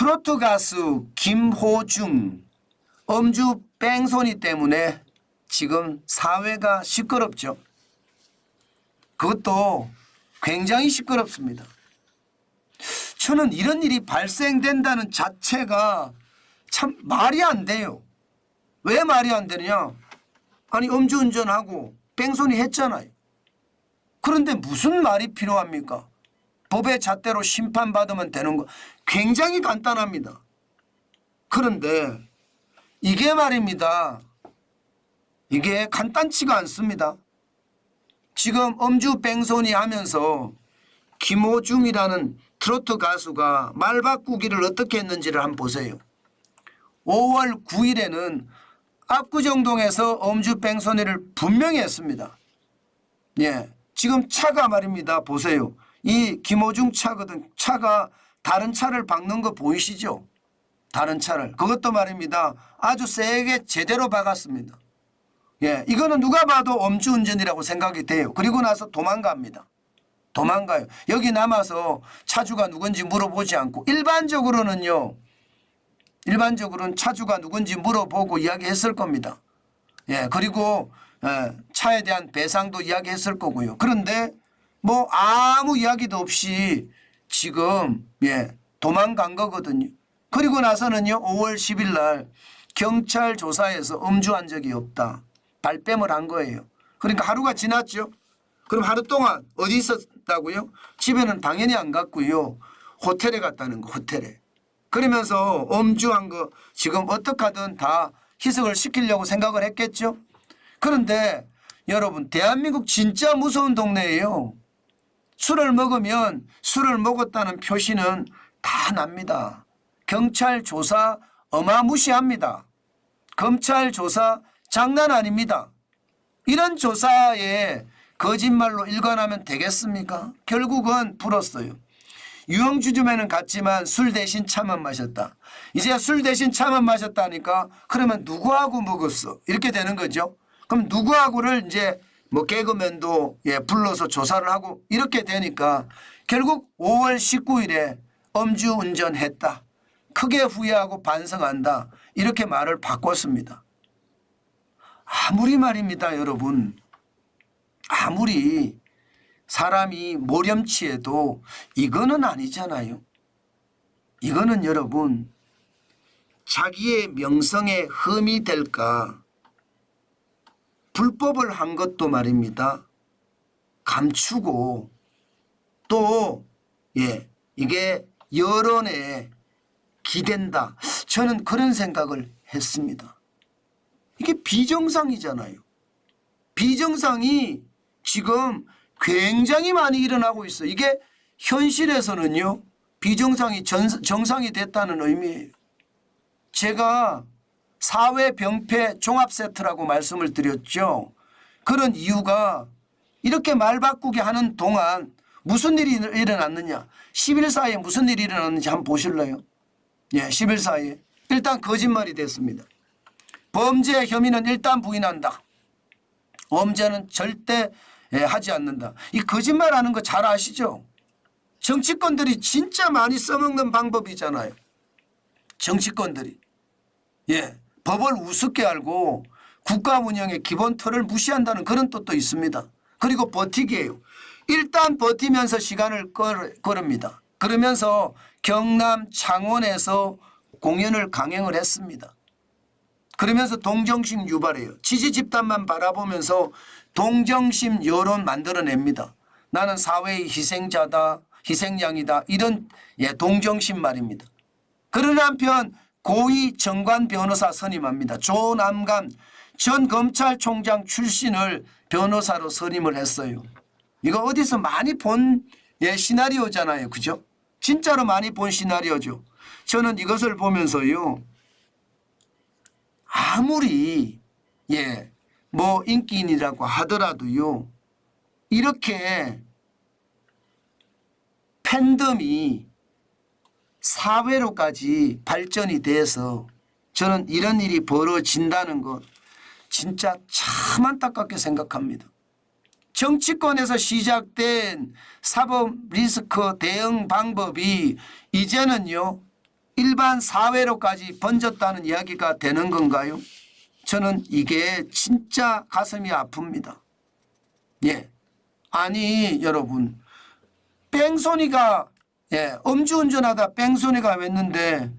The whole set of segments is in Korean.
트로트 가수 김호중 음주 뺑소니 때문에 지금 사회가 시끄럽죠. 그것도 굉장히 시끄럽습니다. 저는 이런 일이 발생된다는 자체가 참 말이 안 돼요. 왜 말이 안 되느냐? 아니 음주운전하고 뺑소니 했잖아요. 그런데 무슨 말이 필요합니까? 법의 잣대로 심판받으면 되는 거 굉장히 간단합니다. 그런데 이게 말입니다. 이게 간단치가 않습니다. 지금 음주 뺑소니 하면서 김호중이라는 트로트 가수가 말 바꾸기를 어떻게 했는지를 한번 보세요. 5월 9일에는 압구정동에서 음주 뺑소니를 분명히 했습니다. 예, 지금 차가 말입니다. 보세요. 이 김호중 차거든. 차가 다른 차를 박는 거 보이시죠? 다른 차를. 그것도 말입니다. 아주 세게 제대로 박았습니다. 예, 이거는 누가 봐도 음주운전이라고 생각이 돼요. 그리고 나서 도망갑니다. 도망가요. 여기 남아서 차주가 누군지 물어보지 않고 일반적으로는 차주가 누군지 물어보고 이야기했을 겁니다. 예, 그리고 차에 대한 배상도 이야기했을 거고요. 그런데 뭐 아무 이야기도 없이 지금 도망간 거거든요. 그리고 나서는요 5월 10일 날 경찰 조사에서 음주한 적이 없다. 발뺌을 한 거예요. 그러니까 하루가 지났죠. 그럼 하루 동안 어디 있었다고요? 집에는 당연히 안 갔고요. 호텔에 갔다는 거, 호텔에. 그러면서 음주한 거 지금 어떻게 하든 다 희석을 시키려고 생각을 했겠죠. 그런데 여러분 대한민국 진짜 무서운 동네예요. 술을 먹으면 술을 먹었다는 표시는 다 납니다. 경찰 조사 어마무시합니다. 검찰 조사 장난 아닙니다. 이런 조사에 거짓말로 일관하면 되겠습니까? 결국은 풀었어요. 유흥주점에는 갔지만 술 대신 차만 마셨다. 이제 술 대신 차만 마셨다니까 그러면 누구하고 먹었어? 이렇게 되는 거죠. 그럼 누구하고를 이제 뭐 개그맨도 불러서 조사를 하고 이렇게 되니까 결국 5월 19일에 음주운전했다. 크게 후회하고 반성한다. 이렇게 말을 바꿨습니다. 아무리 말입니다, 여러분. 아무리 사람이 모렴치해도 이거는 아니잖아요. 이거는 여러분 자기의 명성에 흠이 될까 불법을 한 것도 말입니다. 감추고 또 이게 여론에 기댄다. 저는 그런 생각을 했습니다. 이게 비정상이잖아요. 비정상이 지금 굉장히 많이 일어나고 있어요. 이게 현실에서는요. 비정상이 정상이 됐다는 의미예요. 제가 사회병폐 종합세트라고 말씀을 드렸죠. 그런 이유가 이렇게 말 바꾸게 하는 동안 무슨 일이 일어났느냐. 10일 사이에 무슨 일이 일어났는지 한번 보실래요? 10일 사이에. 일단 거짓말이 됐습니다. 범죄 혐의는 일단 부인한다. 범죄는 절대 하지 않는다. 이 거짓말하는 거 잘 아시죠? 정치권들이 진짜 많이 써먹는 방법이잖아요. 정치권들이. 법을 우습게 알고 국가 운영의 기본 틀을 무시한다는 그런 뜻도 있습니다. 그리고 버티기예요. 일단 버티면서 시간을 끌읍니다. 그러면서 경남 창원에서 공연을 강행을 했습니다. 그러면서 동정심 유발해요. 지지 집단만 바라보면서 동정심 여론 만들어냅니다. 나는 사회의 희생자다, 희생양이다 이런 동정심 말입니다. 그런 한편 고위 정관 변호사 선임합니다. 조남관 전 검찰총장 출신을 변호사로 선임을 했어요. 이거 어디서 많이 본 시나리오잖아요. 그죠? 진짜로 많이 본 시나리오죠. 저는 이것을 보면서요. 아무리 뭐 인기인이라고 하더라도요. 이렇게 팬덤이 사회로까지 발전이 돼서 저는 이런 일이 벌어진다는 것 진짜 참 안타깝게 생각합니다. 정치권에서 시작된 사법 리스크 대응 방법이 이제는요 일반 사회로까지 번졌다는 이야기가 되는 건가요? 저는 이게 진짜 가슴이 아픕니다. 예. 아니 여러분, 뺑소니가 음주운전하다 뺑소니가 왔는데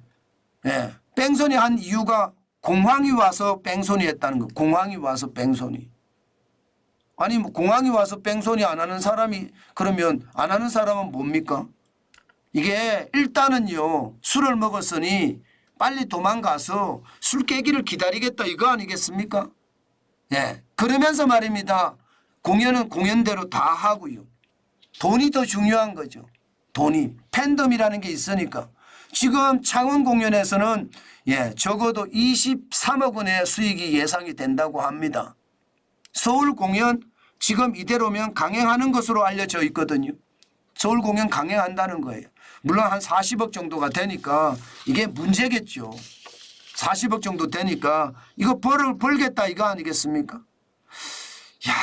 뺑소니 한 이유가 공황이 와서 뺑소니 했다는 거. 공황이 와서 뺑소니. 아니 뭐 공황이 와서 뺑소니 안 하는 사람이 그러면 안 하는 사람은 뭡니까? 이게 일단은요, 술을 먹었으니 빨리 도망가서 술 깨기를 기다리겠다 이거 아니겠습니까? 그러면서 말입니다. 공연은 공연대로 다 하고요. 돈이 더 중요한 거죠. 돈이. 팬덤이라는 게 있으니까. 지금 창원 공연에서는 적어도 23억 원의 수익이 예상이 된다고 합니다. 서울 공연 지금 이대로면 강행하는 것으로 알려져 있거든요. 서울 공연 강행한다는 거예요. 물론 한 40억 정도가 되니까 이게 문제겠죠. 40억 정도 되니까 이거 벌을 벌겠다 이거 아니겠습니까? 야,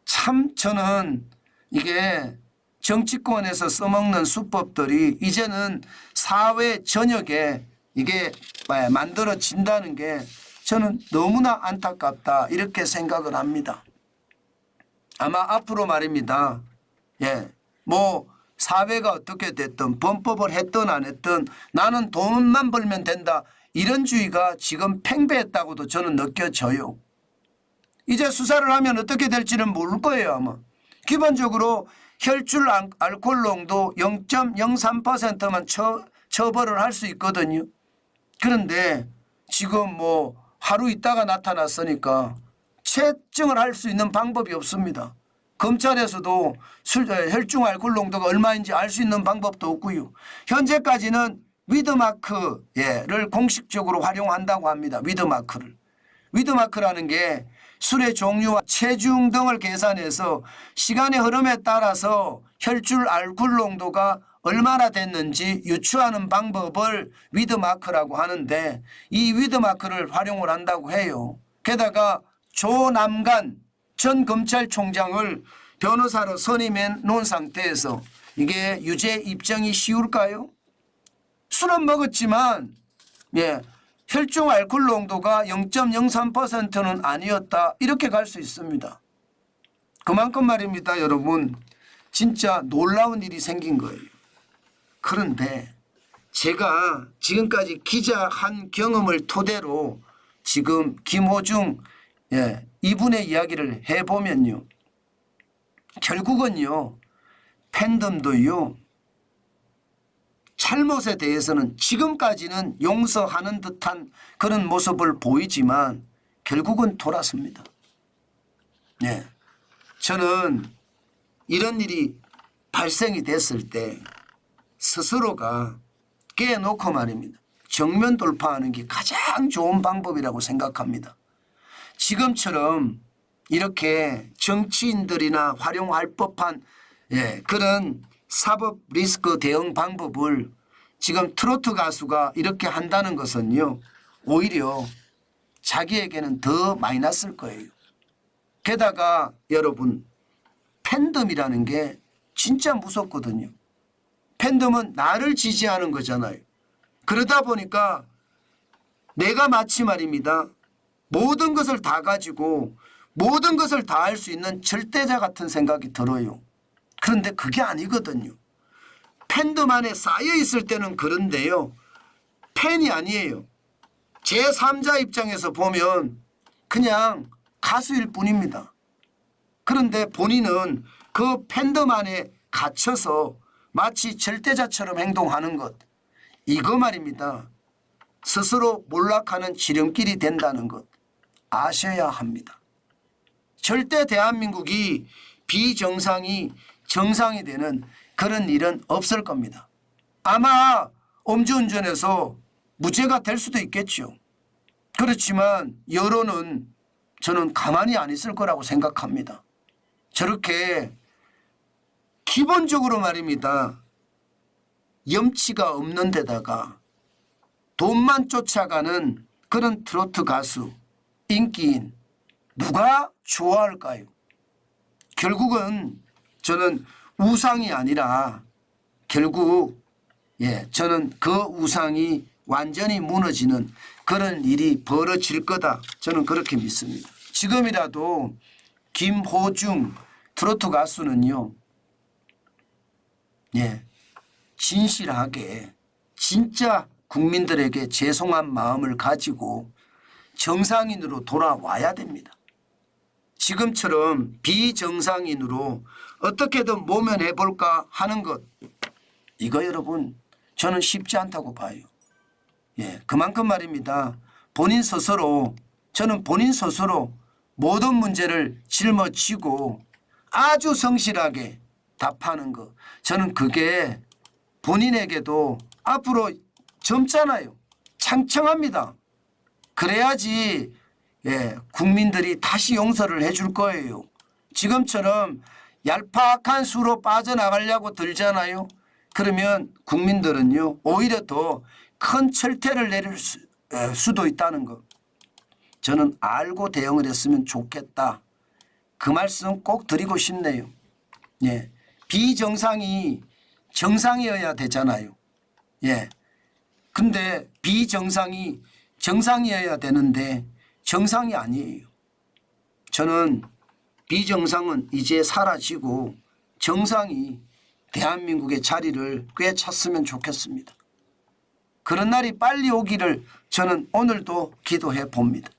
참 저는 이게 정치권에서 써먹는 수법들이 이제는 사회 전역에 이게 만들어진다는 게 저는 너무나 안타깝다 이렇게 생각을 합니다. 아마 앞으로 말입니다. 뭐 사회가 어떻게 됐든 범법을 했든 안 했든 나는 돈만 벌면 된다 이런 주의가 지금 팽배했다고도 저는 느껴져요. 이제 수사를 하면 어떻게 될지는 모를 거예요 아마. 기본적으로 혈중 알코올 농도 0.03%만 처벌을 할 수 있거든요. 그런데 지금 뭐 하루 있다가 나타났으니까 채증을 할 수 있는 방법이 없습니다. 검찰에서도 혈중 알코올 농도가 얼마인지 알 수 있는 방법도 없고요. 현재까지는 위드마크를 공식적으로 활용한다고 합니다. 위드마크를. 위드마크라는 게 술의 종류와 체중 등을 계산해서 시간의 흐름에 따라서 혈중 알코올 농도가 얼마나 됐는지 유추하는 방법을 위드마크라고 하는데 이 위드마크를 활용을 한다고 해요. 게다가 조남관 전 검찰총장을 변호사로 선임해 놓은 상태에서 이게 유죄 입증이 쉬울까요? 술은 먹었지만 혈중 알코올 농도가 0.03%는 아니었다 이렇게 갈 수 있습니다. 그만큼 말입니다 여러분, 진짜 놀라운 일이 생긴 거예요. 그런데 제가 지금까지 기자한 경험을 토대로 지금 김호중 이분의 이야기를 해보면요, 결국은요 팬덤도요 잘못에 대해서는 지금까지는 용서하는 듯한 그런 모습을 보이지만 결국은 돌아섭니다. 저는 이런 일이 발생이 됐을 때 스스로가 깨놓고 말입니다. 정면 돌파하는 게 가장 좋은 방법이라고 생각합니다. 지금처럼 이렇게 정치인들이나 활용할 법한 그런 사법 리스크 대응 방법을 지금 트로트 가수가 이렇게 한다는 것은요 오히려 자기에게는 더 마이너스일 거예요. 게다가 여러분, 팬덤이라는 게 진짜 무섭거든요. 팬덤은 나를 지지하는 거잖아요. 그러다 보니까 내가 마치 말입니다 모든 것을 다 가지고 모든 것을 다 할 수 있는 절대자 같은 생각이 들어요. 그런데 그게 아니거든요. 팬덤 안에 쌓여 있을 때는 그런데요, 팬이 아니에요. 제3자 입장에서 보면 그냥 가수일 뿐입니다. 그런데 본인은 그 팬덤 안에 갇혀서 마치 절대자처럼 행동하는 것, 이거 말입니다 스스로 몰락하는 지름길이 된다는 것 아셔야 합니다. 절대 대한민국이 비정상이 정상이 되는 그런 일은 없을 겁니다. 아마 음주운전에서 무죄가 될 수도 있겠죠. 그렇지만 여론은 저는 가만히 안 있을 거라고 생각합니다. 저렇게 기본적으로 말입니다 염치가 없는 데다가 돈만 쫓아가는 그런 트로트 가수, 인기인 누가 좋아할까요? 결국은 저는 우상이 아니라 결국 예, 저는 그 우상이 완전히 무너지는 그런 일이 벌어질 거다. 저는 그렇게 믿습니다. 지금이라도 김호중 트로트 가수는요. 예, 진실하게 진짜 국민들에게 죄송한 마음을 가지고 정상인으로 돌아와야 됩니다. 지금처럼 비정상인으로 어떻게든 모면해 볼까 하는 것, 이거 여러분 저는 쉽지 않다고 봐요. 예, 그만큼 말입니다. 본인 스스로, 저는 본인 스스로 모든 문제를 짊어지고 아주 성실하게 답하는 것, 저는 그게 본인에게도 앞으로 젊잖아요. 창청합니다. 그래야지 예, 국민들이 다시 용서를 해줄 거예요. 지금처럼 얄팍한 수로 빠져나가려고 들잖아요. 그러면 국민들은요 오히려 더 큰 철퇴를 내릴 수도 있다는 것. 저는 알고 대응을 했으면 좋겠다. 그 말씀 꼭 드리고 싶네요. 예, 비정상이 정상이어야 되잖아요. 예, 근데 비정상이 정상이어야 되는데 정상이 아니에요. 저는 비정상은 이제 사라지고 정상이 대한민국의 자리를 꿰찼으면 좋겠습니다. 그런 날이 빨리 오기를 저는 오늘도 기도해 봅니다.